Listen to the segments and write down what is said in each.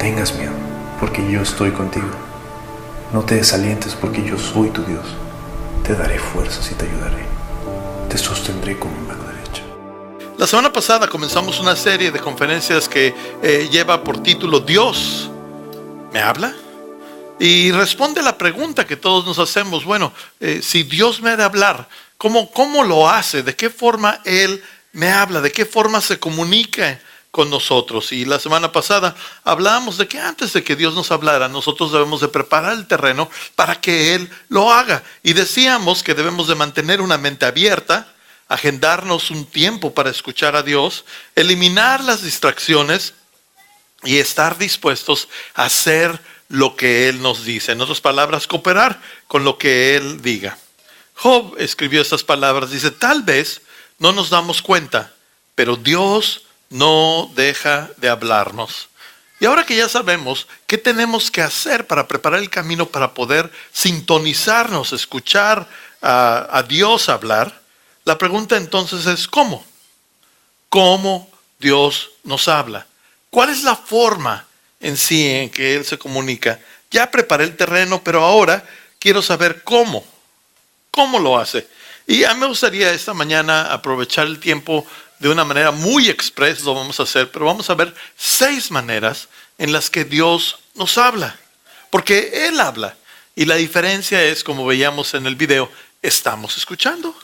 tengas miedo, porque yo estoy contigo. No te desalientes, porque yo soy tu Dios. Te daré fuerzas y te ayudaré. Te sostendré con mi mano derecha. La semana pasada comenzamos una serie de conferencias que lleva por título ¿Dios me habla? Y responde a la pregunta que todos nos hacemos. Bueno, si Dios me ha de hablar, ¿cómo lo hace? ¿De qué forma Él me habla? ¿De qué forma se comunica con nosotros? Y la semana pasada hablábamos de que antes de que Dios nos hablara, nosotros debemos de preparar el terreno para que Él lo haga. Y decíamos que debemos de mantener una mente abierta, agendarnos un tiempo para escuchar a Dios, eliminar las distracciones y estar dispuestos a hacer lo que Él nos dice. En otras palabras, cooperar con lo que Él diga. Job escribió estas palabras, dice: tal vez no nos damos cuenta, pero Dios no deja de hablarnos. Y ahora que ya sabemos qué tenemos que hacer para preparar el camino para poder sintonizarnos, escuchar a Dios hablar, la pregunta entonces es ¿cómo? ¿Cómo Dios nos habla? ¿Cuál es la forma en sí en que Él se comunica? Ya preparé el terreno, pero ahora quiero saber cómo. ¿Cómo lo hace? Y a mí me gustaría esta mañana aprovechar el tiempo de una manera muy express, lo vamos a hacer, pero vamos a ver 6 maneras en las que Dios nos habla. Porque Él habla. Y la diferencia es, como veíamos en el video, estamos escuchando.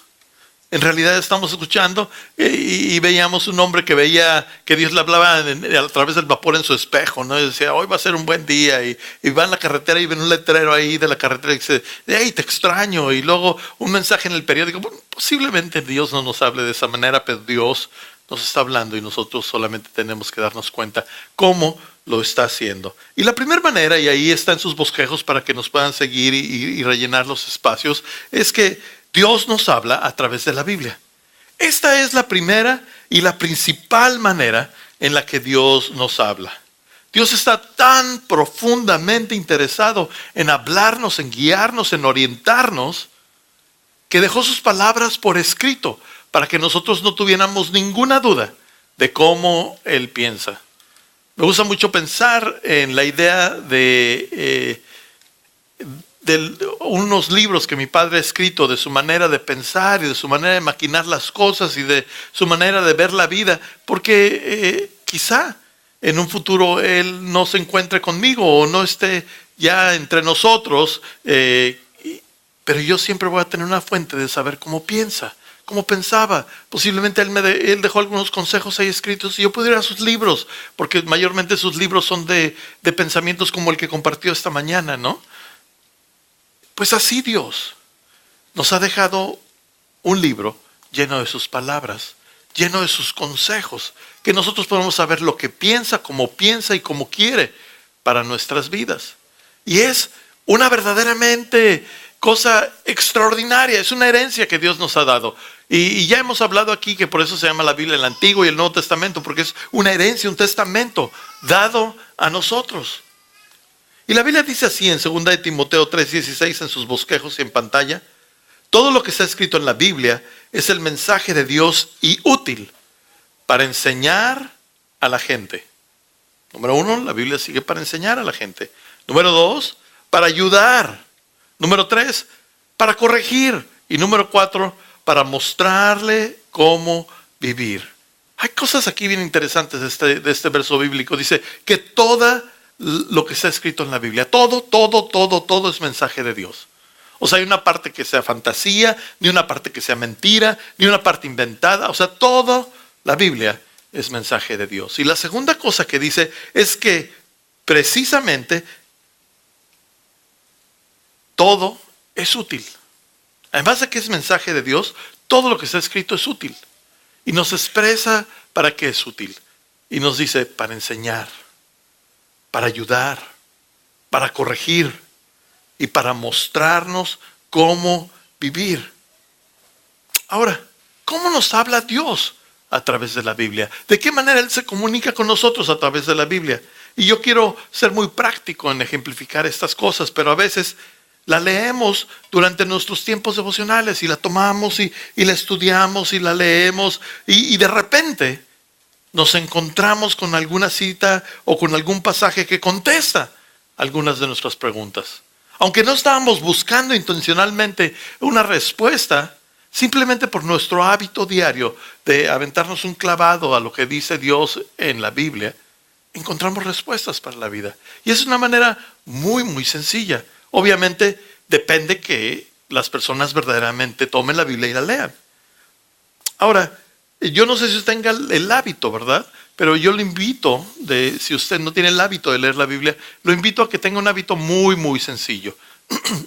En realidad estamos escuchando y veíamos un hombre que veía que Dios le hablaba a través del vapor en su espejo, ¿no? Y decía, hoy va a ser un buen día. Y va en la carretera y ve un letrero ahí de la carretera y dice, hey, te extraño. Y luego un mensaje en el periódico. Bueno, posiblemente Dios no nos hable de esa manera, pero Dios nos está hablando y nosotros solamente tenemos que darnos cuenta cómo lo está haciendo. Y la primera manera, y ahí está en sus bosquejos para que nos puedan seguir y rellenar los espacios, es que Dios nos habla a través de la Biblia. Esta es la primera y la principal manera en la que Dios nos habla. Dios está tan profundamente interesado en hablarnos, en guiarnos, en orientarnos, que dejó sus palabras por escrito para que nosotros no tuviéramos ninguna duda de cómo Él piensa. Me gusta mucho pensar en la idea de unos libros que mi padre ha escrito, de su manera de pensar y de su manera de maquinar las cosas y de su manera de ver la vida, porque quizá en un futuro él no se encuentre conmigo o no esté ya entre nosotros, pero yo siempre voy a tener una fuente de saber cómo piensa, cómo pensaba. Posiblemente él dejó algunos consejos ahí escritos y yo puedo ir a sus libros, porque mayormente sus libros son de pensamientos como el que compartió esta mañana, ¿no? Pues así Dios nos ha dejado un libro lleno de sus palabras, lleno de sus consejos, que nosotros podemos saber lo que piensa y cómo quiere para nuestras vidas. Y es una verdaderamente cosa extraordinaria, es una herencia que Dios nos ha dado. Y ya hemos hablado aquí que por eso se llama la Biblia el Antiguo y el Nuevo Testamento, porque es una herencia, un testamento dado a nosotros. Y la Biblia dice así en 2 de Timoteo 3:16 en sus bosquejos y en pantalla: todo lo que está escrito en la Biblia es el mensaje de Dios y útil para enseñar a la gente. Número 1, la Biblia sigue para enseñar a la gente. Número 2, para ayudar. Número 3, para corregir. Y número 4, para mostrarle cómo vivir. Hay cosas aquí bien interesantes de este verso bíblico. Dice que toda lo que está escrito en la Biblia, todo es mensaje de Dios. O sea, hay una parte que sea fantasía, ni una parte que sea mentira, ni una parte inventada. O sea, toda la Biblia es mensaje de Dios. Y la segunda cosa que dice es que precisamente todo es útil. Además de que es mensaje de Dios, todo lo que está escrito es útil. Y nos expresa para qué es útil. Y nos dice para enseñar, para ayudar, para corregir y para mostrarnos cómo vivir. Ahora, ¿cómo nos habla Dios a través de la Biblia? ¿De qué manera Él se comunica con nosotros a través de la Biblia? Y yo quiero ser muy práctico en ejemplificar estas cosas, pero a veces la leemos durante nuestros tiempos devocionales y la tomamos y la estudiamos y la leemos y de repente nos encontramos con alguna cita o con algún pasaje que contesta algunas de nuestras preguntas. Aunque no estábamos buscando intencionalmente una respuesta, simplemente por nuestro hábito diario de aventarnos un clavado a lo que dice Dios en la Biblia, encontramos respuestas para la vida. Y es una manera muy, muy sencilla. Obviamente depende que las personas verdaderamente tomen la Biblia y la lean. Ahora, yo no sé si usted tenga el hábito, ¿verdad? Pero yo le invito, si usted no tiene el hábito de leer la Biblia, lo invito a que tenga un hábito muy, muy sencillo.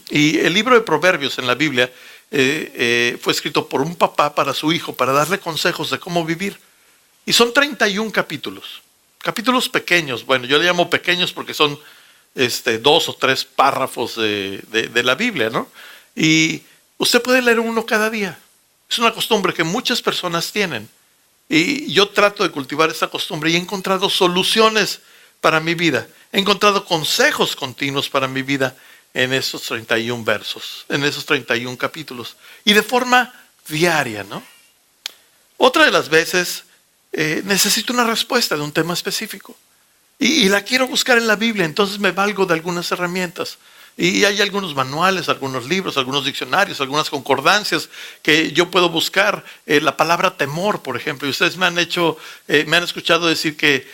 Y el libro de Proverbios en la Biblia fue escrito por un papá para su hijo, para darle consejos de cómo vivir. Y son 31 capítulos. Capítulos pequeños. Bueno, yo le llamo pequeños porque son 2 o 3 párrafos de la Biblia, ¿no? Y usted puede leer uno cada día. Es una costumbre que muchas personas tienen. Y yo trato de cultivar esa costumbre y he encontrado soluciones para mi vida. He encontrado consejos continuos para mi vida en esos 31 versos, en esos 31 capítulos. Y de forma diaria, ¿no? Otra de las veces necesito una respuesta de un tema específico. Y la quiero buscar en la Biblia, entonces me valgo de algunas herramientas. Y hay algunos manuales, algunos libros, algunos diccionarios, algunas concordancias que yo puedo buscar. La palabra temor, por ejemplo. Y ustedes me han escuchado decir que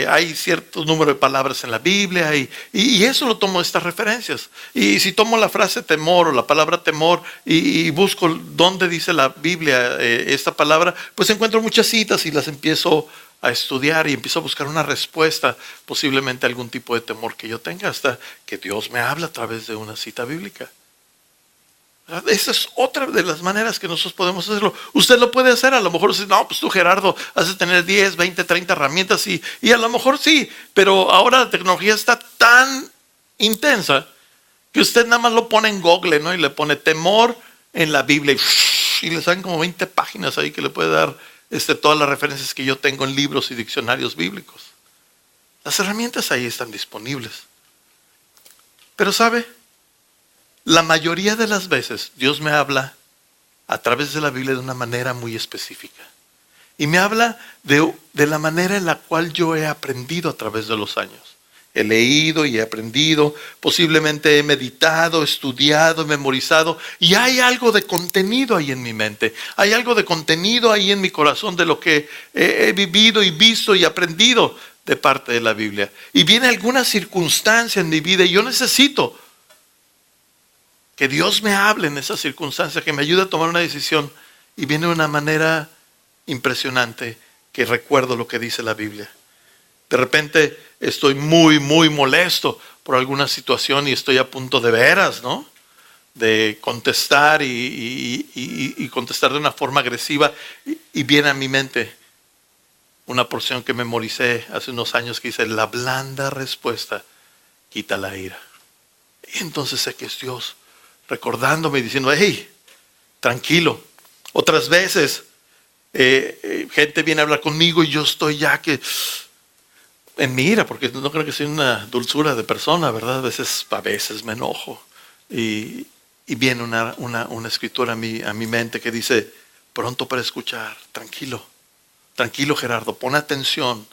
hay cierto número de palabras en la Biblia y eso lo tomo de estas referencias. Y si tomo la frase temor o la palabra temor y busco dónde dice la Biblia esta palabra, pues encuentro muchas citas y las empiezo a estudiar y empiezo a buscar una respuesta, posiblemente a algún tipo de temor que yo tenga, hasta que Dios me habla a través de una cita bíblica. Esa es otra de las maneras que nosotros podemos hacerlo. Usted lo puede hacer, a lo mejor dice, no, pues tú Gerardo, has de tener 10, 20, 30 herramientas y a lo mejor sí, pero ahora la tecnología está tan intensa que usted nada más lo pone en Google, ¿no? Y le pone temor en la Biblia y le salen como 20 páginas ahí que le puede dar todas las referencias que yo tengo en libros y diccionarios bíblicos. Las herramientas ahí están disponibles. Pero ¿sabe? La mayoría de las veces Dios me habla a través de la Biblia de una manera muy específica. Y me habla de la manera en la cual yo he aprendido a través de los años. He leído y he aprendido, posiblemente he meditado, estudiado, memorizado, y hay algo de contenido ahí en mi mente, hay algo de contenido ahí en mi corazón de lo que he vivido y visto y aprendido de parte de la Biblia. Y viene alguna circunstancia en mi vida y yo necesito que Dios me hable en esa circunstancia, que me ayude a tomar una decisión, y viene de una manera impresionante que recuerdo lo que dice la Biblia. De repente estoy muy, muy molesto por alguna situación y estoy a punto de veras, ¿no? De contestar y contestar de una forma agresiva. Y viene a mi mente una porción que memoricé hace unos años que dice, la blanda respuesta quita la ira. Y entonces sé que es Dios recordándome y diciendo, hey, tranquilo. Otras veces gente viene a hablar conmigo y yo estoy ya que en mi ira, porque no creo que sea una dulzura de persona, ¿verdad? A veces me enojo. Y viene una escritura a mi mente que dice, pronto para escuchar, tranquilo, tranquilo Gerardo, pon atención.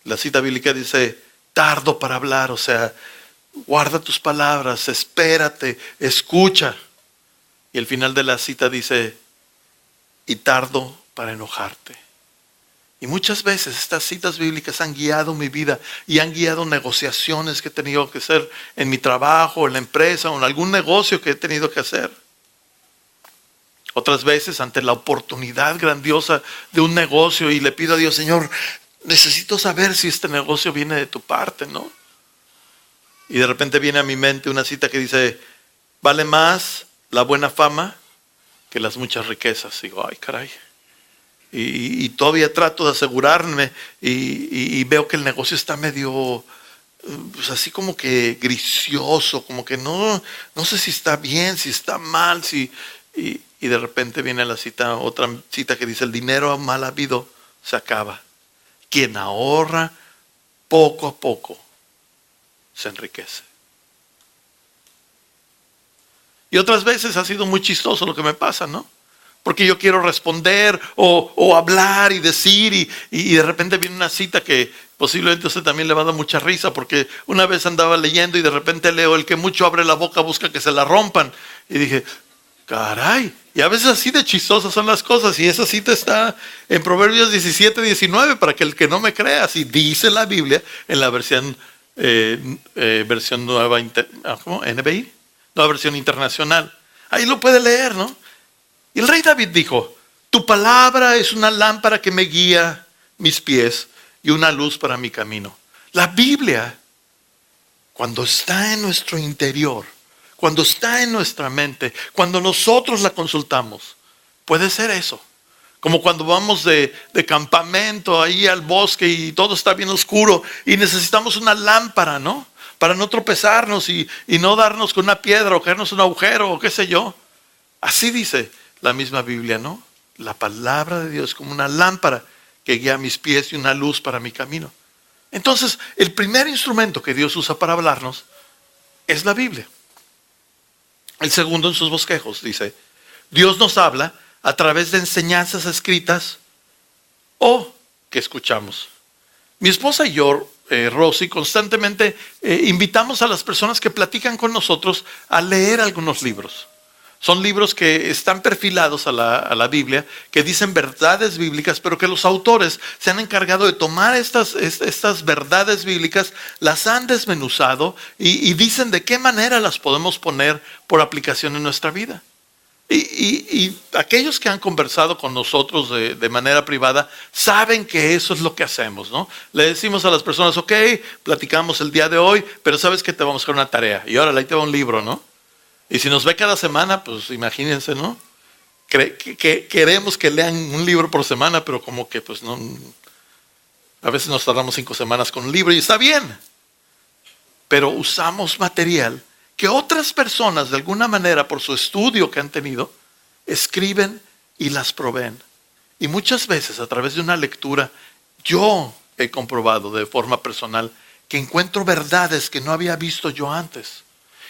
La cita bíblica dice, tardo para hablar, o sea, guarda tus palabras, espérate, escucha. Y el final de la cita dice, y tardo para enojarte. Y muchas veces estas citas bíblicas han guiado mi vida y han guiado negociaciones que he tenido que hacer en mi trabajo, en la empresa o en algún negocio que he tenido que hacer. Otras veces ante la oportunidad grandiosa de un negocio y le pido a Dios, Señor, necesito saber si este negocio viene de tu parte, ¿no? Y de repente viene a mi mente una cita que dice, vale más la buena fama que las muchas riquezas. Y digo, ay caray. Y todavía trato de asegurarme y veo que el negocio está medio, pues así como que grisioso, como que no sé si está bien, si está mal, y de repente viene otra cita que dice, el dinero mal habido se acaba. Quien ahorra poco a poco se enriquece. Y otras veces ha sido muy chistoso lo que me pasa, ¿no? porque yo quiero responder o hablar y decir y de repente viene una cita que posiblemente a usted también le va a dar mucha risa, porque una vez andaba leyendo y de repente leo: el que mucho abre la boca busca que se la rompan. Y dije, caray, y a veces así de chistosas son las cosas, y esa cita está en Proverbios 17-19, para que el que no me crea, así dice la Biblia en la versión nueva, ¿cómo? NBI, nueva versión internacional. Ahí lo puede leer, ¿no? Y el rey David dijo: tu palabra es una lámpara que me guía mis pies y una luz para mi camino. La Biblia, cuando está en nuestro interior, cuando está en nuestra mente, cuando nosotros la consultamos, puede ser eso. Como cuando vamos de campamento ahí al bosque y todo está bien oscuro y necesitamos una lámpara, ¿no? Para no tropezarnos y no darnos con una piedra o caernos en un agujero o qué sé yo. Así dice la misma Biblia, ¿no? La palabra de Dios es como una lámpara que guía mis pies y una luz para mi camino. Entonces, el primer instrumento que Dios usa para hablarnos es la Biblia. El segundo, en sus bosquejos, dice: Dios nos habla a través de enseñanzas escritas o que escuchamos. Mi esposa y yo, Rosy, constantemente invitamos a las personas que platican con nosotros a leer algunos libros. Son libros que están perfilados a la Biblia, que dicen verdades bíblicas, pero que los autores se han encargado de tomar estas verdades bíblicas, las han desmenuzado y dicen de qué manera las podemos poner por aplicación en nuestra vida. Y aquellos que han conversado con nosotros de manera privada saben que eso es lo que hacemos, ¿no? Le decimos a las personas: ok, platicamos el día de hoy, pero sabes que te vamos a dar una tarea. Y ahora ahí te va un libro, ¿no? Y si nos ve cada semana, pues imagínense, ¿no? Queremos que lean un libro por semana, pero como que pues no. A veces nos tardamos 5 semanas con un libro y está bien. Pero usamos material que otras personas, de alguna manera, por su estudio que han tenido, escriben y las proveen. Y muchas veces, a través de una lectura, yo he comprobado de forma personal que encuentro verdades que no había visto yo antes.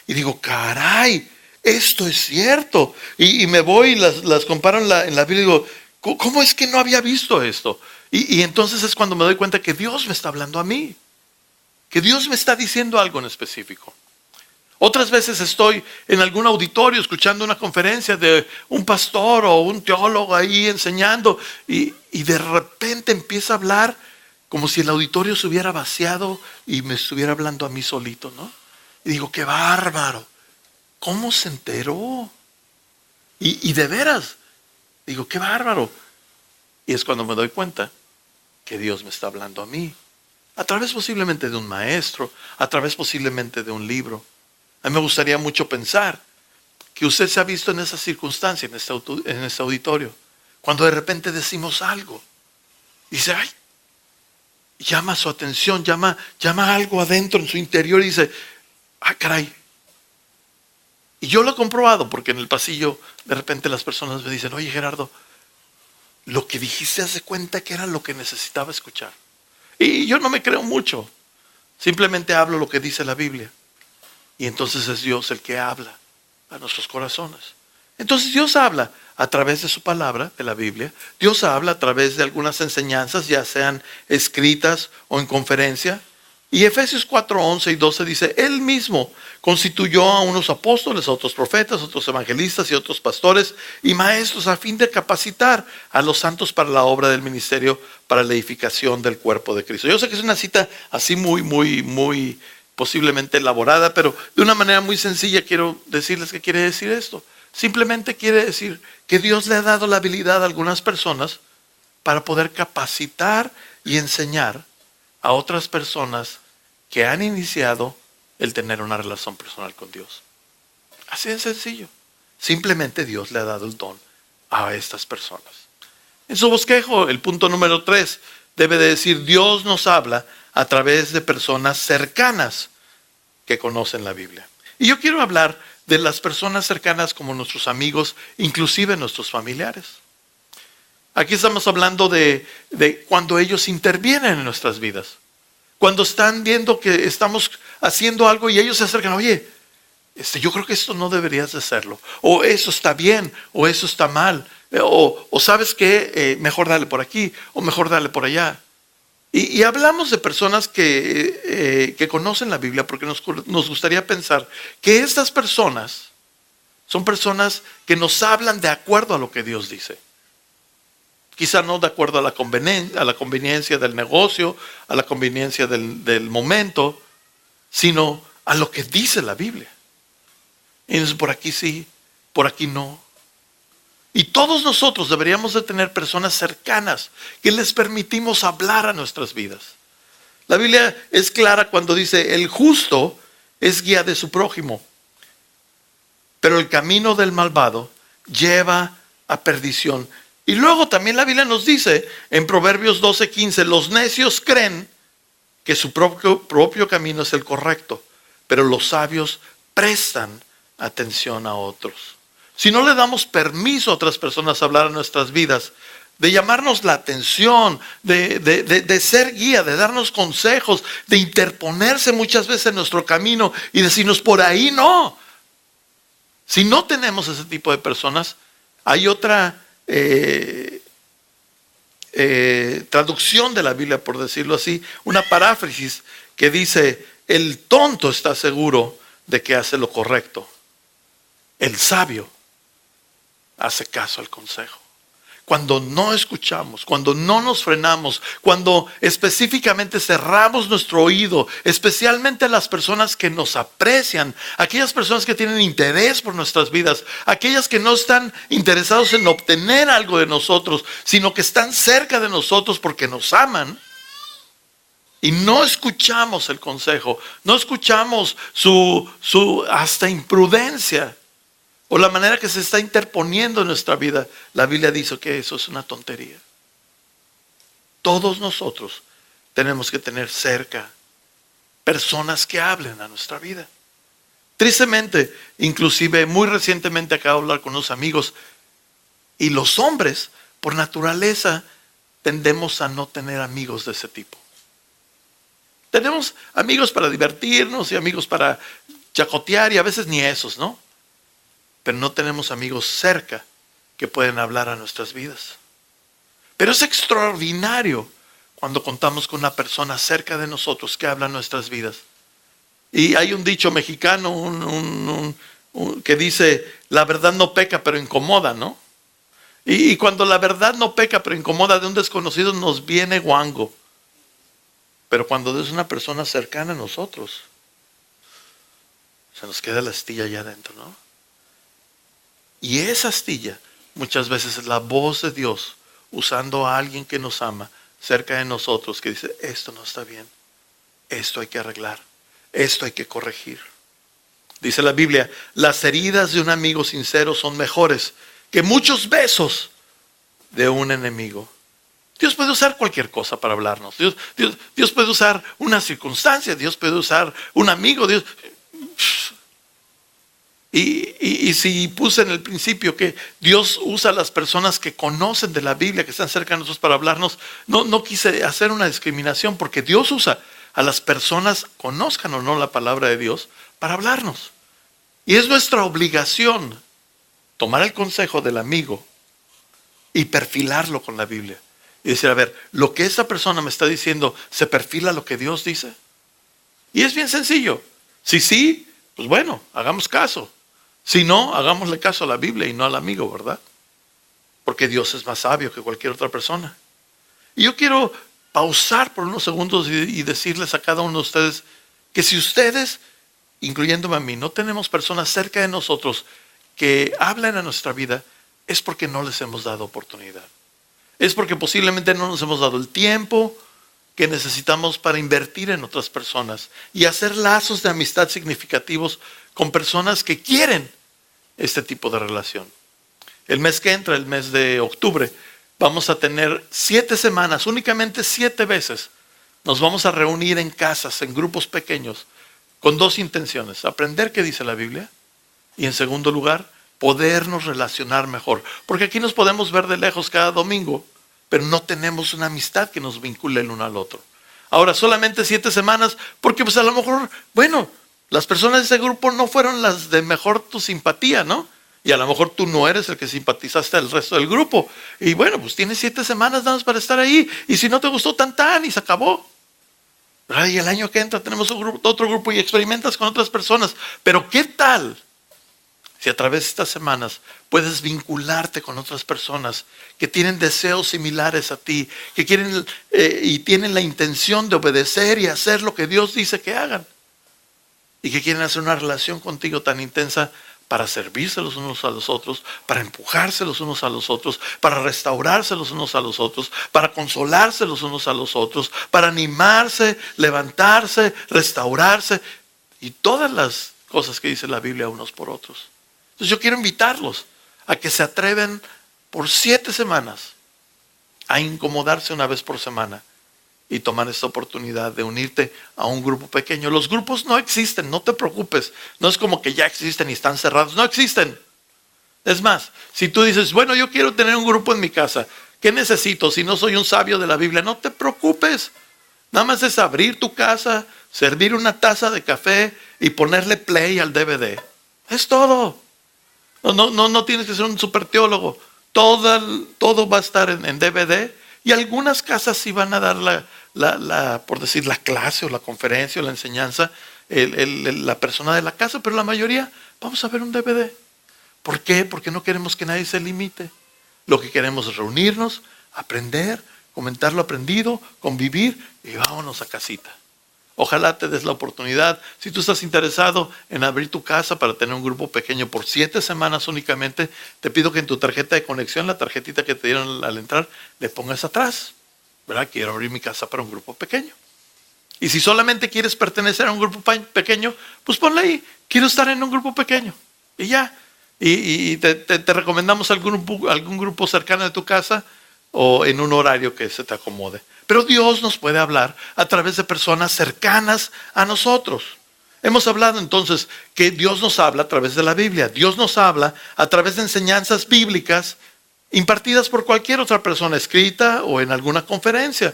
Y digo, caray, esto es cierto. Y me voy y las comparo en la Biblia y digo, ¿cómo es que no había visto esto? Y entonces es cuando me doy cuenta que Dios me está hablando a mí. Que Dios me está diciendo algo en específico. Otras veces estoy en algún auditorio escuchando una conferencia de un pastor o un teólogo ahí enseñando y de repente empieza a hablar como si el auditorio se hubiera vaciado y me estuviera hablando a mí solito, ¿no? Y digo, qué bárbaro, ¿cómo se enteró? Y de veras, digo, qué bárbaro. Y es cuando me doy cuenta que Dios me está hablando a mí, a través posiblemente de un maestro, a través posiblemente de un libro. A mí me gustaría mucho pensar que usted se ha visto en esa circunstancia, en este auditorio, cuando de repente decimos algo, dice, ay, llama su atención, llama algo adentro en su interior y dice, ah, caray. Y yo lo he comprobado porque en el pasillo de repente las personas me dicen, oye Gerardo, lo que dijiste hace cuenta que era lo que necesitaba escuchar. Y yo no me creo mucho, simplemente hablo lo que dice la Biblia. Y entonces es Dios el que habla a nuestros corazones. Entonces Dios habla a través de su palabra, de la Biblia. Dios habla a través de algunas enseñanzas, ya sean escritas o en conferencia. Y Efesios 4, 11 y 12 dice, Él mismo constituyó a unos apóstoles, a otros profetas, a otros evangelistas y a otros pastores y maestros a fin de capacitar a los santos para la obra del ministerio, para la edificación del cuerpo de Cristo. Yo sé que es una cita así muy posiblemente elaborada, pero de una manera muy sencilla quiero decirles qué quiere decir esto. Simplemente quiere decir que Dios le ha dado la habilidad a algunas personas para poder capacitar y enseñar a otras personas que han iniciado el tener una relación personal con Dios. Así de sencillo. Simplemente Dios le ha dado el don a estas personas. En su bosquejo, el punto número 3 debe de decir, Dios nos habla a través de personas cercanas que conocen la Biblia. Y yo quiero hablar de las personas cercanas como nuestros amigos, inclusive nuestros familiares. Aquí estamos hablando de cuando ellos intervienen en nuestras vidas. Cuando están viendo que estamos haciendo algo y ellos se acercan, oye, yo creo que esto no deberías de hacerlo, o eso está bien, o eso está mal, o sabes que mejor dale por aquí, o mejor dale por allá. Y hablamos de personas que conocen la Biblia, porque nos gustaría pensar que estas personas son personas que nos hablan de acuerdo a lo que Dios dice. Quizá no de acuerdo a la conveniencia del negocio, a la conveniencia del momento, sino a lo que dice la Biblia. Y entonces por aquí sí, por aquí no. Y todos nosotros deberíamos de tener personas cercanas que les permitimos hablar a nuestras vidas. La Biblia es clara cuando dice, el justo es guía de su prójimo, pero el camino del malvado lleva a perdición. Y luego también la Biblia nos dice en Proverbios 12:15, los necios creen que su propio camino es el correcto, pero los sabios prestan atención a otros. Si no le damos permiso a otras personas a hablar a nuestras vidas, de llamarnos la atención, de ser guía, de darnos consejos, de interponerse muchas veces en nuestro camino y decirnos por ahí no. Si no tenemos ese tipo de personas, hay otra traducción de la Biblia, por decirlo así, una paráfrasis que dice, el tonto está seguro de que hace lo correcto. El sabio hace caso al consejo. Cuando no escuchamos, cuando no nos frenamos, cuando específicamente cerramos nuestro oído, especialmente las personas que nos aprecian, aquellas personas que tienen interés por nuestras vidas, aquellas que no están interesados en obtener algo de nosotros, sino que están cerca de nosotros porque nos aman, y no escuchamos el consejo, no escuchamos su hasta imprudencia, o la manera que se está interponiendo en nuestra vida, la Biblia dice que eso es una tontería. Todos nosotros tenemos que tener cerca personas que hablen a nuestra vida. Tristemente, inclusive muy recientemente acabo de hablar con unos amigos, y los hombres, por naturaleza, tendemos a no tener amigos de ese tipo. Tenemos amigos para divertirnos y amigos para chacotear, y a veces ni esos, ¿no? Pero no tenemos amigos cerca que pueden hablar a nuestras vidas. Pero es extraordinario cuando contamos con una persona cerca de nosotros que habla a nuestras vidas. Y hay un dicho mexicano que dice, la verdad no peca pero incomoda, ¿no? Y cuando la verdad no peca pero incomoda de un desconocido nos viene guango. Pero cuando es una persona cercana a nosotros, se nos queda la astilla allá adentro, ¿no? Y esa astilla muchas veces es la voz de Dios usando a alguien que nos ama cerca de nosotros, que dice, esto no está bien, esto hay que arreglar, esto hay que corregir. Dice la Biblia, las heridas de un amigo sincero son mejores que muchos besos de un enemigo. Dios puede usar cualquier cosa para hablarnos. Dios puede usar una circunstancia, Dios puede usar un amigo, Dios. Y si puse en el principio que Dios usa a las personas que conocen de la Biblia, que están cerca de nosotros para hablarnos, no quise hacer una discriminación, porque Dios usa a las personas, conozcan o no la palabra de Dios, para hablarnos. Y es nuestra obligación tomar el consejo del amigo y perfilarlo con la Biblia. Y decir, a ver, lo que esta persona me está diciendo, ¿se perfila lo que Dios dice? Y es bien sencillo. Si sí, pues bueno, hagamos caso. Si no, hagámosle caso a la Biblia y no al amigo, ¿verdad? Porque Dios es más sabio que cualquier otra persona. Y yo quiero pausar por unos segundos y decirles a cada uno de ustedes que si ustedes, incluyéndome a mí, no tenemos personas cerca de nosotros que hablen a nuestra vida, es porque no les hemos dado oportunidad. Es porque posiblemente no nos hemos dado el tiempo que necesitamos para invertir en otras personas y hacer lazos de amistad significativos con personas que quieren este tipo de relación. El mes que entra, el mes de octubre, vamos a tener 7 semanas, únicamente 7 veces. Nos vamos a reunir en casas, en grupos pequeños, con 2 intenciones. Aprender qué dice la Biblia y, en segundo lugar, podernos relacionar mejor. Porque aquí nos podemos ver de lejos cada domingo, pero no tenemos una amistad que nos vincule el uno al otro. Ahora, solamente 7 semanas, porque pues a lo mejor, bueno, Las personas de ese grupo no fueron las de mejor tu simpatía, ¿no? Y a lo mejor tú no eres el que simpatizaste al resto del grupo. Y bueno, pues tienes 7 semanas nada más para estar ahí. Y si no te gustó, tan y se acabó. ¿Verdad? Y el año que entra tenemos otro grupo y experimentas con otras personas. Pero ¿qué tal si a través de estas semanas puedes vincularte con otras personas que tienen deseos similares a ti, que quieren y tienen la intención de obedecer y hacer lo que Dios dice que hagan? Y que quieren hacer una relación contigo tan intensa para servirse los unos a los otros, para empujarse los unos a los otros, para restaurarse los unos a los otros, para consolarse los unos a los otros, para animarse, levantarse, restaurarse y todas las cosas que dice la Biblia unos por otros. Entonces yo quiero invitarlos a que se atreven por 7 semanas a incomodarse una vez por semana y tomar esta oportunidad de unirte a un grupo pequeño. Los grupos no existen, no te preocupes. No es como que ya existen y están cerrados, no existen. Es más, si tú dices, bueno, yo quiero tener un grupo en mi casa, ¿qué necesito si no soy un sabio de la Biblia? No te preocupes. Nada más es abrir tu casa, servir una taza de café y ponerle play al DVD. Es todo. No tienes que ser un super teólogo. Todo va a estar en DVD. Y algunas casas sí van a dar por decir, la clase o la conferencia o la enseñanza, la persona de la casa, pero la mayoría vamos a ver un DVD. ¿Por qué? Porque no queremos que nadie se limite. Lo que queremos es reunirnos, aprender, comentar lo aprendido, convivir y vámonos a casita. Ojalá te des la oportunidad. Si tú estás interesado en abrir tu casa para tener un grupo pequeño por 7 semanas únicamente, te pido que en tu tarjeta de conexión, la tarjetita que te dieron al entrar, le pongas atrás. ¿Verdad? Quiero abrir mi casa para un grupo pequeño. Y si solamente quieres pertenecer a un grupo pequeño, pues ponle ahí, quiero estar en un grupo pequeño. Y ya. Y te recomendamos algún grupo cercano de tu casa o en un horario que se te acomode. Pero Dios nos puede hablar a través de personas cercanas a nosotros. Hemos hablado entonces que Dios nos habla a través de la Biblia. Dios nos habla a través de enseñanzas bíblicas impartidas por cualquier otra persona, escrita o en alguna conferencia.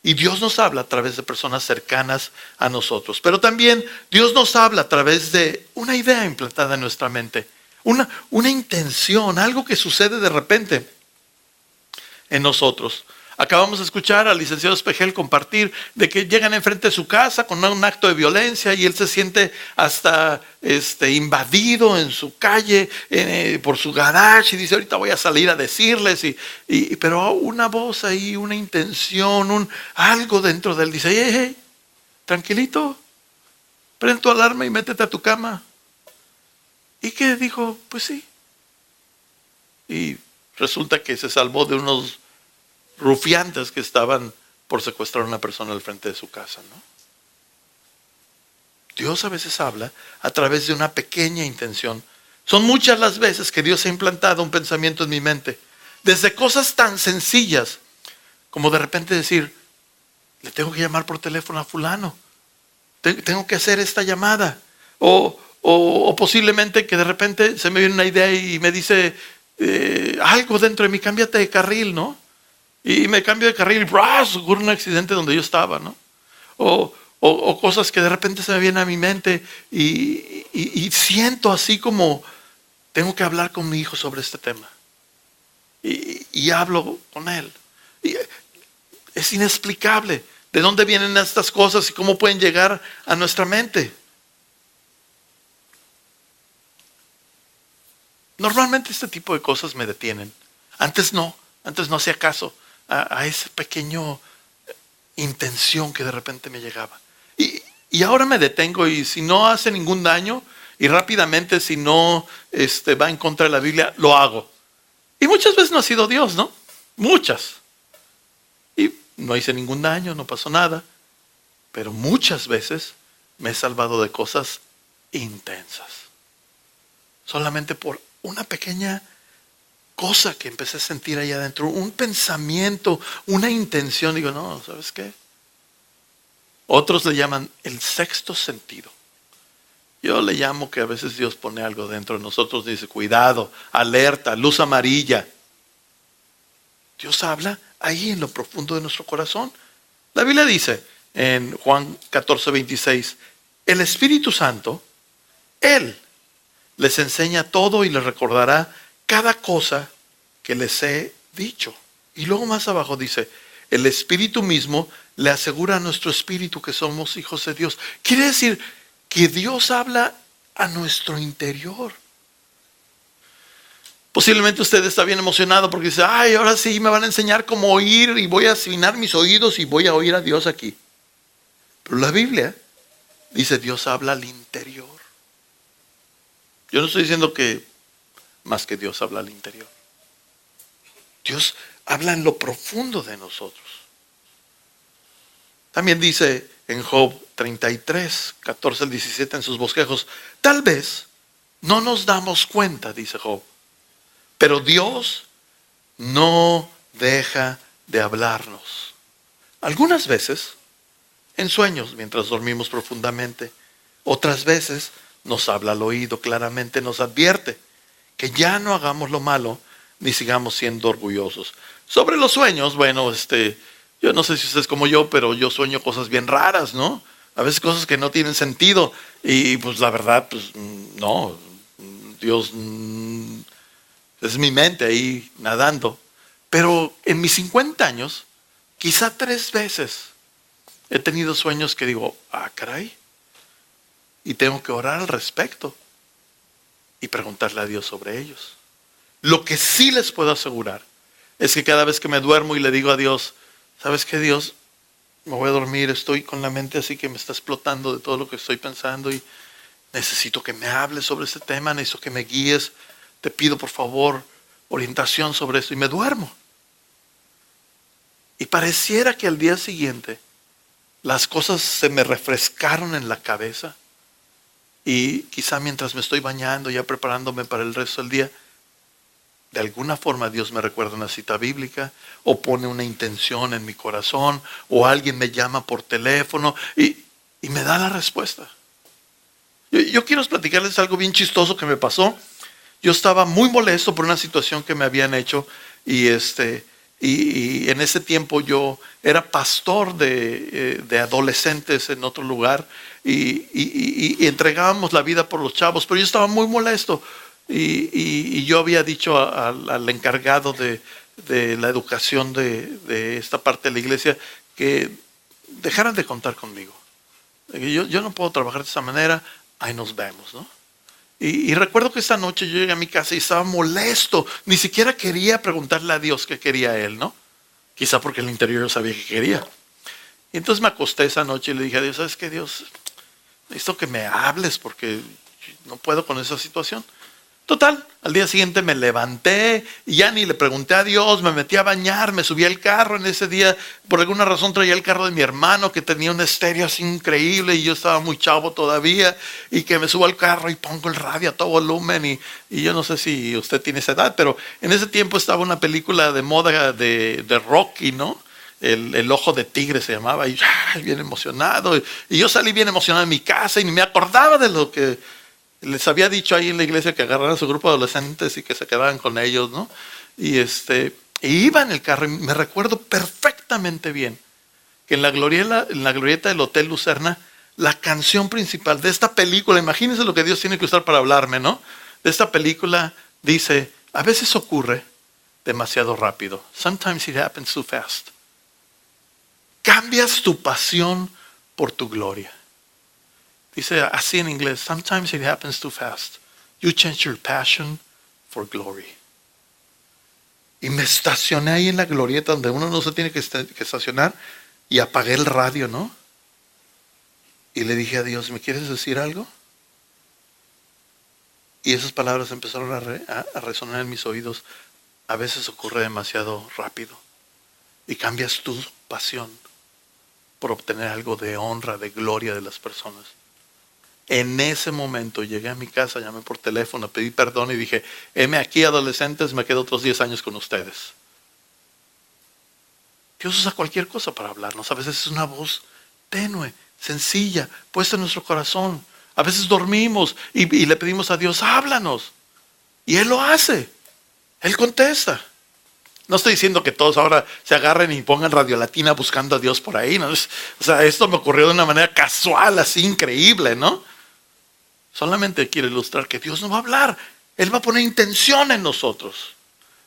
Y Dios nos habla a través de personas cercanas a nosotros. Pero también Dios nos habla a través de una idea implantada en nuestra mente. Una intención, algo que sucede de repente en nosotros. Acabamos de escuchar al licenciado Espejel compartir de que llegan enfrente de su casa con un acto de violencia y él se siente hasta invadido en su calle, por su garage, y dice, ahorita voy a salir a decirles, pero una voz ahí, una intención, algo dentro de él dice, hey, tranquilito, prende tu alarma y métete a tu cama. ¿Y qué dijo? Pues sí. Y resulta que se salvó de unos rufiantes que estaban por secuestrar a una persona al frente de su casa, ¿no? Dios a veces habla a través de una pequeña intención. Son muchas las veces que Dios ha implantado un pensamiento en mi mente, desde cosas tan sencillas como de repente decir, le tengo que llamar por teléfono a fulano, tengo que hacer esta llamada, o posiblemente que de repente se me viene una idea y me dice algo dentro de mí, cámbiate de carril, ¿no? Y me cambio de carril y ocurre un accidente donde yo estaba, ¿no? O cosas que de repente se me vienen a mi mente y siento así como tengo que hablar con mi hijo sobre este tema. Y hablo con él. Y es inexplicable de dónde vienen estas cosas y cómo pueden llegar a nuestra mente. Normalmente este tipo de cosas me detienen. Antes no hacía caso a esa pequeña intención que de repente me llegaba. Y ahora me detengo y si no hace ningún daño y rápidamente si no va en contra de la Biblia, lo hago. Y muchas veces no ha sido Dios, ¿no? Muchas. Y no hice ningún daño, no pasó nada. Pero muchas veces me he salvado de cosas intensas. Solamente por una pequeña cosa que empecé a sentir ahí adentro, un pensamiento, una intención. Digo, no, ¿sabes qué? Otros le llaman el sexto sentido. Yo le llamo que a veces Dios pone algo dentro de nosotros, dice, cuidado, alerta, luz amarilla. Dios habla ahí en lo profundo de nuestro corazón. La Biblia dice en Juan 14:26, el Espíritu Santo, Él les enseña todo y les recordará cada cosa que les he dicho. Y luego más abajo dice, el Espíritu mismo le asegura a nuestro espíritu que somos hijos de Dios. Quiere decir que Dios habla a nuestro interior. Posiblemente usted está bien emocionado porque dice, ay, ahora sí me van a enseñar cómo oír y voy a afinar mis oídos y voy a oír a Dios aquí. Pero la Biblia dice, Dios habla al interior. Yo no estoy diciendo que más que Dios habla al interior. Dios habla en lo profundo de nosotros. También dice en Job 33, 14 al 17 en sus bosquejos, tal vez no nos damos cuenta, dice Job, pero Dios no deja de hablarnos. Algunas veces en sueños mientras dormimos profundamente. Otras veces nos habla al oído claramente, nos advierte que ya no hagamos lo malo ni sigamos siendo orgullosos. Sobre los sueños, bueno, yo no sé si usted es como yo, pero yo sueño cosas bien raras, ¿no? A veces cosas que no tienen sentido y pues la verdad, pues no, Dios es mi mente ahí nadando. Pero en mis 50 años, quizá 3 veces he tenido sueños que digo, caray, y tengo que orar al respecto y preguntarle a Dios sobre ellos. Lo que sí les puedo asegurar es que cada vez que me duermo y le digo a Dios, ¿sabes qué, Dios? Me voy a dormir, estoy con la mente así que me está explotando de todo lo que estoy pensando y necesito que me hables sobre este tema, necesito que me guíes, te pido por favor orientación sobre esto y me duermo. Y pareciera que al día siguiente las cosas se me refrescaron en la cabeza y quizá mientras me estoy bañando, ya preparándome para el resto del día, de alguna forma Dios me recuerda una cita bíblica o pone una intención en mi corazón o alguien me llama por teléfono y me da la respuesta. Yo quiero platicarles algo bien chistoso que me pasó. Yo estaba muy molesto por una situación que me habían hecho y en ese tiempo yo era pastor de adolescentes en otro lugar y entregábamos la vida por los chavos, pero yo estaba muy molesto y yo había dicho al encargado de la educación de esta parte de la iglesia que dejaran de contar conmigo. Yo no puedo trabajar de esa manera, ahí nos vemos, ¿no? Y recuerdo que esta noche yo llegué a mi casa y estaba molesto. Ni siquiera quería preguntarle a Dios qué quería Él, ¿no? Quizá porque en el interior yo sabía que quería. Y entonces me acosté esa noche y le dije a Dios, ¿sabes qué, Dios? Necesito que me hables porque no puedo con esa situación. Total, al día siguiente me levanté y ya ni le pregunté a Dios, me metí a bañar, me subí al carro en ese día. Por alguna razón traía el carro de mi hermano que tenía un estéreo así increíble y yo estaba muy chavo todavía y que me subo al carro y pongo el radio a todo volumen y yo no sé si usted tiene esa edad, pero en ese tiempo estaba una película de moda de Rocky, ¿no? El ojo de tigre se llamaba y bien emocionado y yo salí bien emocionado de mi casa y ni me acordaba de lo que les había dicho ahí en la iglesia, que agarraran a su grupo de adolescentes y que se quedaran con ellos, ¿no? Y iba en el carro y me recuerdo perfectamente bien que en la glorieta del Hotel Lucerna, la canción principal de esta película, imagínense lo que Dios tiene que usar para hablarme, ¿no? De esta película dice, a veces ocurre demasiado rápido. Sometimes it happens too fast. Cambias tu pasión por tu gloria. Dice así en inglés, sometimes it happens too fast. You change your passion for glory. Y me estacioné ahí en la glorieta donde uno no se tiene que estacionar y apagué el radio, ¿no? Y le dije a Dios, ¿me quieres decir algo? Y esas palabras empezaron a resonar en mis oídos. A veces ocurre demasiado rápido y cambias tu pasión por obtener algo de honra, de gloria de las personas. En ese momento llegué a mi casa, llamé por teléfono, pedí perdón y dije, heme aquí adolescentes, me quedo otros 10 años con ustedes. Dios usa cualquier cosa para hablarnos. A veces es una voz tenue, sencilla, puesta en nuestro corazón. A veces dormimos y le pedimos a Dios, háblanos. Y Él lo hace. Él contesta. No estoy diciendo que todos ahora se agarren y pongan Radio Latina buscando a Dios por ahí, ¿no? O sea, esto me ocurrió de una manera casual, así increíble, ¿no? Solamente quiero ilustrar que Dios no va a hablar. Él va a poner intención en nosotros.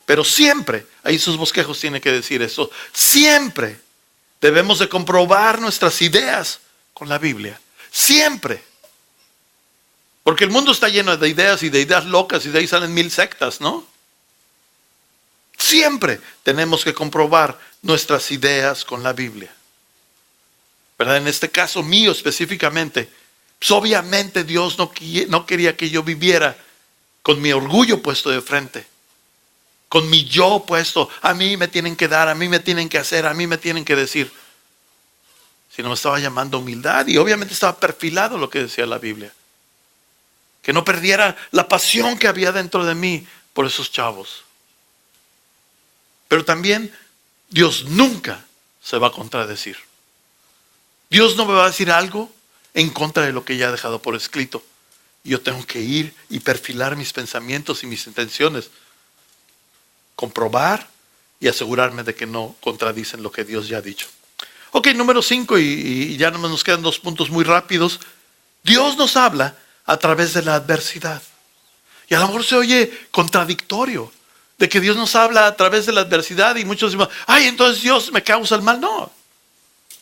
Pero siempre, ahí sus bosquejos tienen que decir eso, siempre debemos de comprobar nuestras ideas con la Biblia. Siempre. Porque el mundo está lleno de ideas y de ideas locas y de ahí salen 1000 sectas, ¿no? Siempre tenemos que comprobar nuestras ideas con la Biblia. ¿Verdad? En este caso mío específicamente, pues obviamente Dios no quería que yo viviera con mi orgullo puesto de frente. Con mi yo puesto, a mí me tienen que dar, a mí me tienen que hacer, a mí me tienen que decir. Sino me estaba llamando a humildad y obviamente estaba perfilado lo que decía la Biblia. Que no perdiera la pasión que había dentro de mí por esos chavos. Pero también Dios nunca se va a contradecir. Dios no me va a decir algo en contra de lo que ya ha dejado por escrito. Yo tengo que ir y perfilar mis pensamientos y mis intenciones. Comprobar y asegurarme de que no contradicen lo que Dios ya ha dicho. Ok, número 5 y ya nos quedan 2 puntos muy rápidos. Dios nos habla a través de la adversidad. Y a lo mejor se oye contradictorio de que Dios nos habla a través de la adversidad y muchos dicen, ay, entonces Dios me causa el mal. No,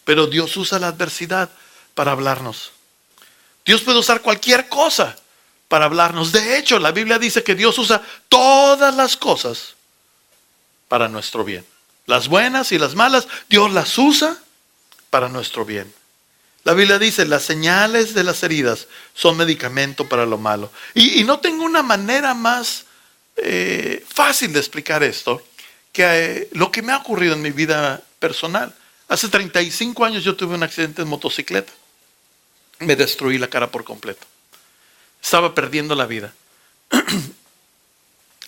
pero Dios usa la adversidad para hablarnos. Dios puede usar cualquier cosa para hablarnos. De hecho, la Biblia dice que Dios usa todas las cosas para nuestro bien. Las buenas y las malas, Dios las usa para nuestro bien. La Biblia dice, las señales de las heridas son medicamento para lo malo. Y no tengo una manera más fácil de explicar esto que lo que me ha ocurrido en mi vida personal. Hace 35 años yo tuve un accidente en motocicleta. Me destruí la cara por completo. Estaba perdiendo la vida.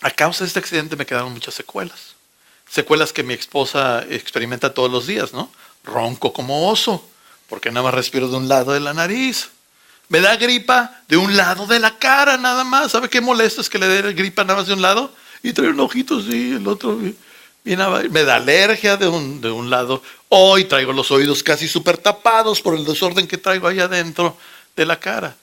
A causa de este accidente me quedaron muchas secuelas. Secuelas que mi esposa experimenta todos los días, ¿no? Ronco como oso, porque nada más respiro de un lado de la nariz. Me da gripa de un lado de la cara nada más. ¿Sabe qué molesto es que le dé gripa nada más de un lado? Y trae un ojito así, el otro me da alergia de un lado. Hoy traigo los oídos casi súper tapados por el desorden que traigo ahí adentro de la cara.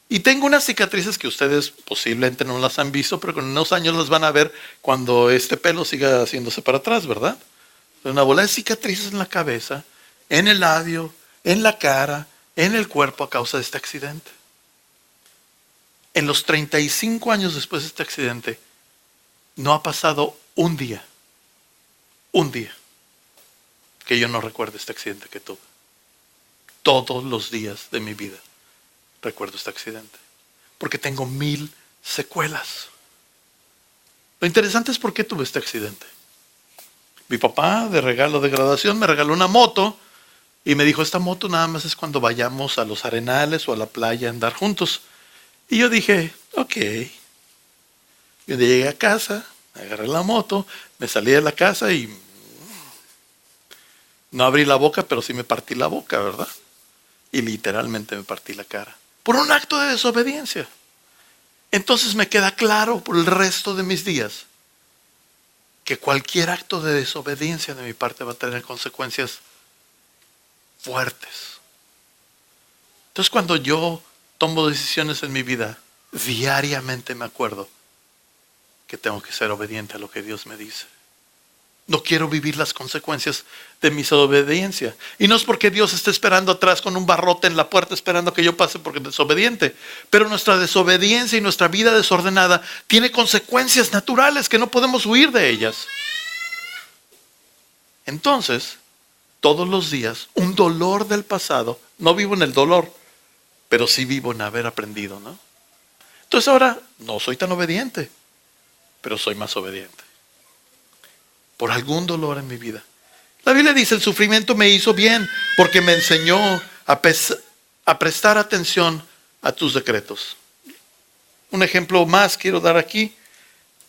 Y tengo unas cicatrices que ustedes posiblemente no las han visto, pero con unos años las van a ver cuando este pelo siga haciéndose para atrás, ¿verdad? Una bola de cicatrices en la cabeza, en el labio, en la cara, en el cuerpo a causa de este accidente. En los 35 años después de este accidente, no ha pasado un día que yo no recuerde este accidente que tuve. Todos los días de mi vida recuerdo este accidente, porque tengo 1000 secuelas. Lo interesante es por qué tuve este accidente. Mi papá, de regalo de graduación, me regaló una moto y me dijo, esta moto nada más es cuando vayamos a los arenales o a la playa a andar juntos. Y yo dije, ok. Yo llegué a casa, agarré la moto, me salí de la casa y no abrí la boca, pero sí me partí la boca, ¿verdad? Y literalmente me partí la cara. Por un acto de desobediencia. Entonces me queda claro por el resto de mis días que cualquier acto de desobediencia de mi parte va a tener consecuencias fuertes. Entonces cuando yo tomo decisiones en mi vida, diariamente me acuerdo que tengo que ser obediente a lo que Dios me dice. No quiero vivir las consecuencias de mi desobediencia. Y no es porque Dios esté esperando atrás con un barrote en la puerta esperando que yo pase porque es desobediente. Pero nuestra desobediencia y nuestra vida desordenada tiene consecuencias naturales que no podemos huir de ellas. Entonces, todos los días, un dolor del pasado. No vivo en el dolor, pero sí vivo en haber aprendido, ¿no? Entonces ahora no soy tan obediente, pero soy más obediente. Por algún dolor en mi vida. La Biblia dice, el sufrimiento me hizo bien porque me enseñó a prestar atención a tus decretos. Un ejemplo más quiero dar aquí,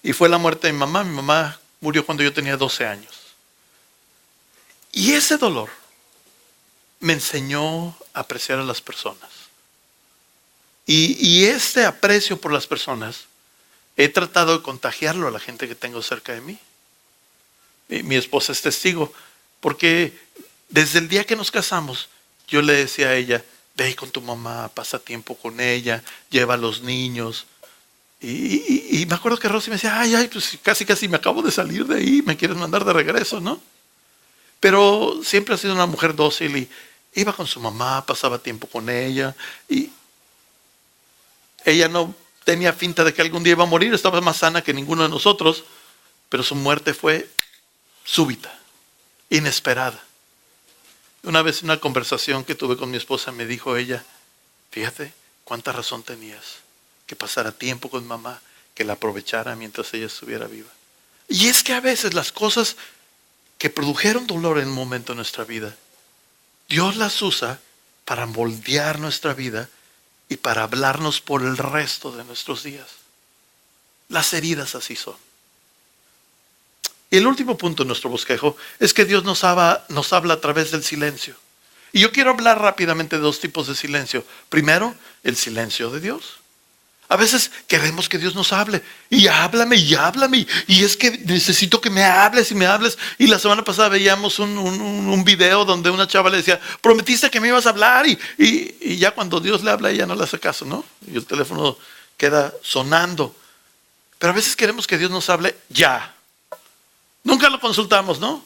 y fue la muerte de mi mamá. Mi mamá murió cuando yo tenía 12 años. Y ese dolor me enseñó a apreciar a las personas. Y este aprecio por las personas, he tratado de contagiarlo a la gente que tengo cerca de mí. Mi esposa es testigo, porque desde el día que nos casamos, yo le decía a ella, ve con tu mamá, pasa tiempo con ella, lleva a los niños. Y me acuerdo que Rosy me decía, ay, pues casi me acabo de salir de ahí, me quieres mandar de regreso, ¿no? Pero siempre ha sido una mujer dócil y iba con su mamá, pasaba tiempo con ella. Y ella no tenía finta de que algún día iba a morir, estaba más sana que ninguno de nosotros, pero su muerte fue súbita, inesperada. Una vez en una conversación que tuve con mi esposa me dijo ella, fíjate cuánta razón tenías, que pasara tiempo con mamá, que la aprovechara mientras ella estuviera viva. Y es que a veces las cosas que produjeron dolor en un momento de nuestra vida, Dios las usa para moldear nuestra vida y para hablarnos por el resto de nuestros días. Las heridas así son. Y el último punto de nuestro bosquejo es que Dios nos habla a través del silencio. Y yo quiero hablar rápidamente de dos tipos de silencio. Primero, el silencio de Dios. A veces queremos que Dios nos hable. Y háblame. Y es que necesito que me hables y me hables. Y la semana pasada veíamos un video donde una chava le decía, prometiste que me ibas a hablar. Y ya cuando Dios le habla, ella no le hace caso, ¿no? Y el teléfono queda sonando. Pero a veces queremos que Dios nos hable ya. Nunca lo consultamos, ¿no?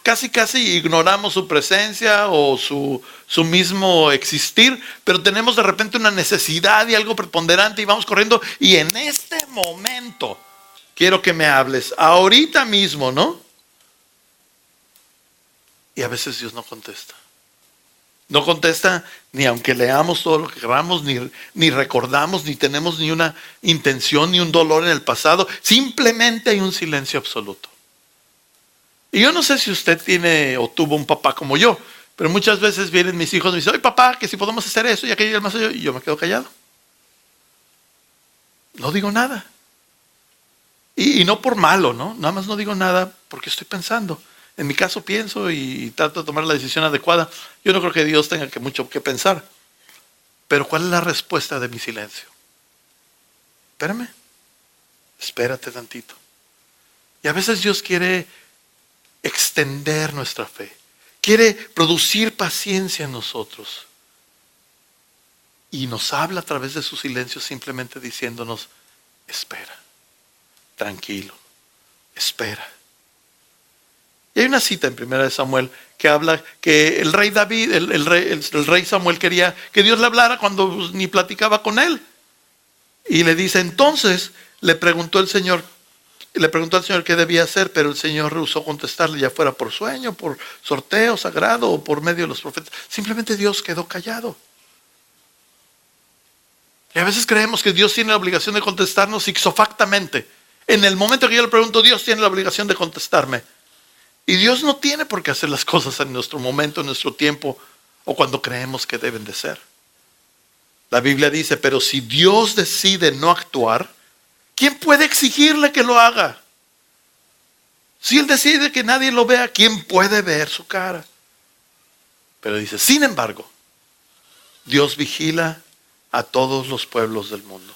Casi ignoramos su presencia o su mismo existir, pero tenemos de repente una necesidad y algo preponderante y vamos corriendo y en este momento quiero que me hables, ahorita mismo, ¿no? Y a veces Dios no contesta. No contesta ni aunque leamos todo lo que queramos, ni recordamos, ni tenemos ni una intención, ni un dolor en el pasado. Simplemente hay un silencio absoluto. Y yo no sé si usted tiene o tuvo un papá como yo, pero muchas veces vienen mis hijos y me dicen, oye papá, que si podemos hacer eso y aquello y el más allá, y yo me quedo callado. No digo nada. Y no por malo, ¿no? Nada más no digo nada porque estoy pensando. En mi caso pienso y trato de tomar la decisión adecuada. Yo no creo que Dios tenga mucho que pensar. Pero ¿cuál es la respuesta de mi silencio? Espérame. Espérate tantito. Y a veces Dios quiere extender nuestra fe. Quiere producir paciencia en nosotros. Y nos habla a través de su silencio simplemente diciéndonos, espera, tranquilo, espera. Y hay una cita en 1 Samuel que habla que el rey David, el rey Samuel quería que Dios le hablara cuando ni platicaba con él. Y le dice, entonces le preguntó al Señor qué debía hacer, pero el Señor rehusó contestarle, ya fuera por sueño, por sorteo sagrado o por medio de los profetas. Simplemente Dios quedó callado. Y a veces creemos que Dios tiene la obligación de contestarnos ixofactamente. En el momento que yo le pregunto, Dios tiene la obligación de contestarme. Y Dios no tiene por qué hacer las cosas en nuestro momento, en nuestro tiempo, o cuando creemos que deben de ser. La Biblia dice, pero si Dios decide no actuar, ¿quién puede exigirle que lo haga? Si Él decide que nadie lo vea, ¿quién puede ver su cara? Pero dice, sin embargo, Dios vigila a todos los pueblos del mundo.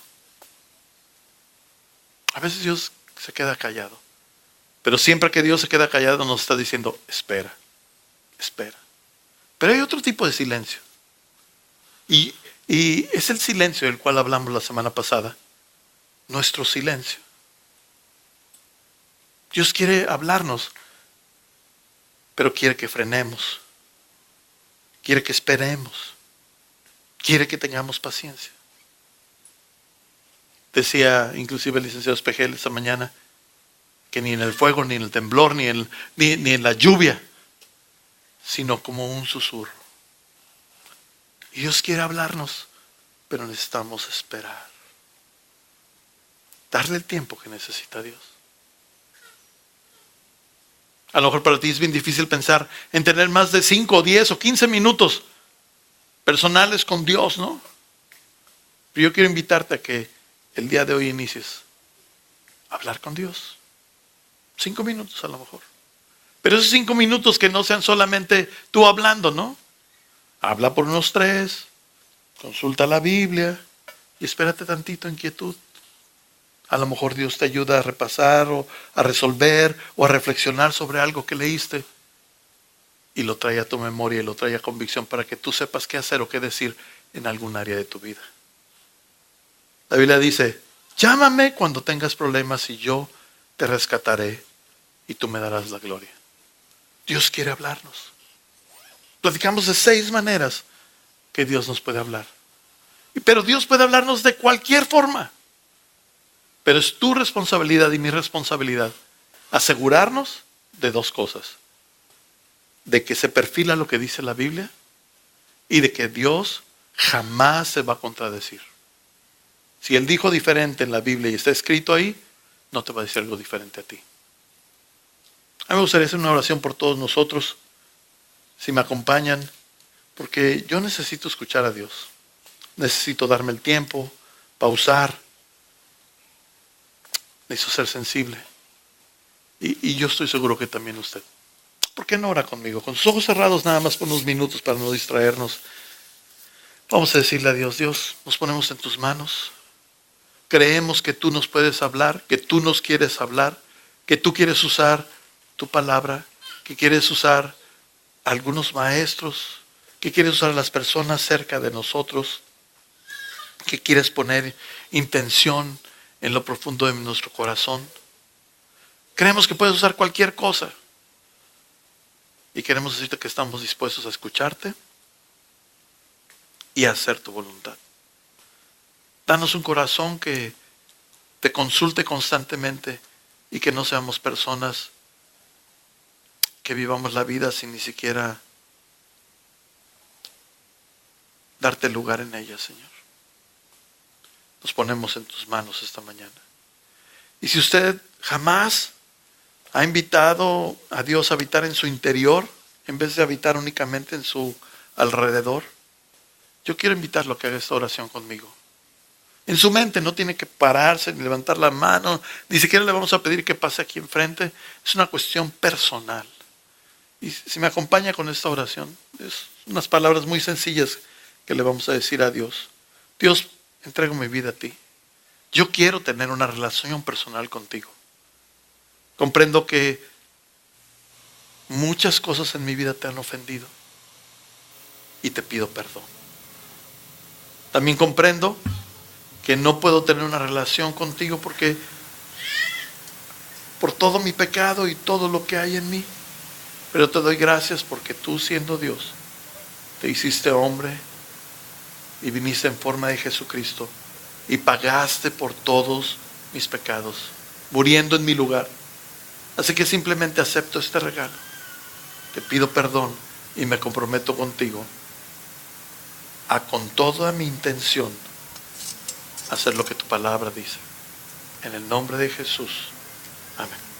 A veces Dios se queda callado. Pero siempre que Dios se queda callado nos está diciendo, espera, espera. Pero hay otro tipo de silencio. Y es el silencio del cual hablamos la semana pasada. Nuestro silencio. Dios quiere hablarnos, pero quiere que frenemos. Quiere que esperemos. Quiere que tengamos paciencia. Decía inclusive el licenciado Espejel esta mañana que ni en el fuego, ni en el temblor, ni en la lluvia, sino como un susurro. Y Dios quiere hablarnos, pero necesitamos esperar. Darle el tiempo que necesita Dios. A lo mejor para ti es bien difícil pensar en tener más de 5, 10 o 15 minutos personales con Dios, ¿no? Pero yo quiero invitarte a que el día de hoy inicies a hablar con Dios. 5 minutos a lo mejor. Pero esos 5 minutos que no sean solamente tú hablando, ¿no? Habla por unos 3, consulta la Biblia y espérate tantito en quietud. A lo mejor Dios te ayuda a repasar o a resolver o a reflexionar sobre algo que leíste y lo trae a tu memoria y lo trae a convicción para que tú sepas qué hacer o qué decir en algún área de tu vida. La Biblia dice, llámame cuando tengas problemas y yo te rescataré y tú me darás la gloria. Dios quiere hablarnos. Platicamos de 6 maneras que Dios nos puede hablar. Pero Dios puede hablarnos de cualquier forma. Pero es tu responsabilidad y mi responsabilidad asegurarnos de 2 cosas. De que se perfila lo que dice la Biblia y de que Dios jamás se va a contradecir. Si Él dijo diferente en la Biblia y está escrito ahí, no te va a decir algo diferente a ti. A mí me gustaría hacer una oración por todos nosotros, si me acompañan, porque yo necesito escuchar a Dios. Necesito darme el tiempo, pausar. Necesito ser sensible. Y yo estoy seguro que también usted. ¿Por qué no ora conmigo? Con sus ojos cerrados nada más por unos minutos para no distraernos. Vamos a decirle a Dios, Dios, nos ponemos en tus manos. Creemos que tú nos puedes hablar, que tú nos quieres hablar, que tú quieres usar tu palabra, que quieres usar a algunos maestros, que quieres usar a las personas cerca de nosotros, que quieres poner intención en lo profundo de nuestro corazón. Creemos que puedes usar cualquier cosa. Y queremos decirte que estamos dispuestos a escucharte y a hacer tu voluntad. Danos un corazón que te consulte constantemente y que no seamos personas que vivamos la vida sin ni siquiera darte lugar en ella, Señor. Nos ponemos en tus manos esta mañana. Y si usted jamás ha invitado a Dios a habitar en su interior, en vez de habitar únicamente en su alrededor, yo quiero invitarlo a que haga esta oración conmigo. En su mente no tiene que pararse ni levantar la mano, ni siquiera le vamos a pedir que pase aquí enfrente. Es una cuestión personal. Y si me acompaña con esta oración, es unas palabras muy sencillas que le vamos a decir a Dios. Dios, entrego mi vida a ti. Yo quiero tener una relación personal contigo. Comprendo que muchas cosas en mi vida te han ofendido y te pido perdón. También comprendo que no puedo tener una relación contigo porque por todo mi pecado y todo lo que hay en mí. Pero te doy gracias porque tú, siendo Dios, te hiciste hombre y viniste en forma de Jesucristo y pagaste por todos mis pecados, muriendo en mi lugar. Así que simplemente acepto este regalo. Te pido perdón y me comprometo contigo a, con toda mi intención, hacer lo que tu palabra dice. En el nombre de Jesús. Amén.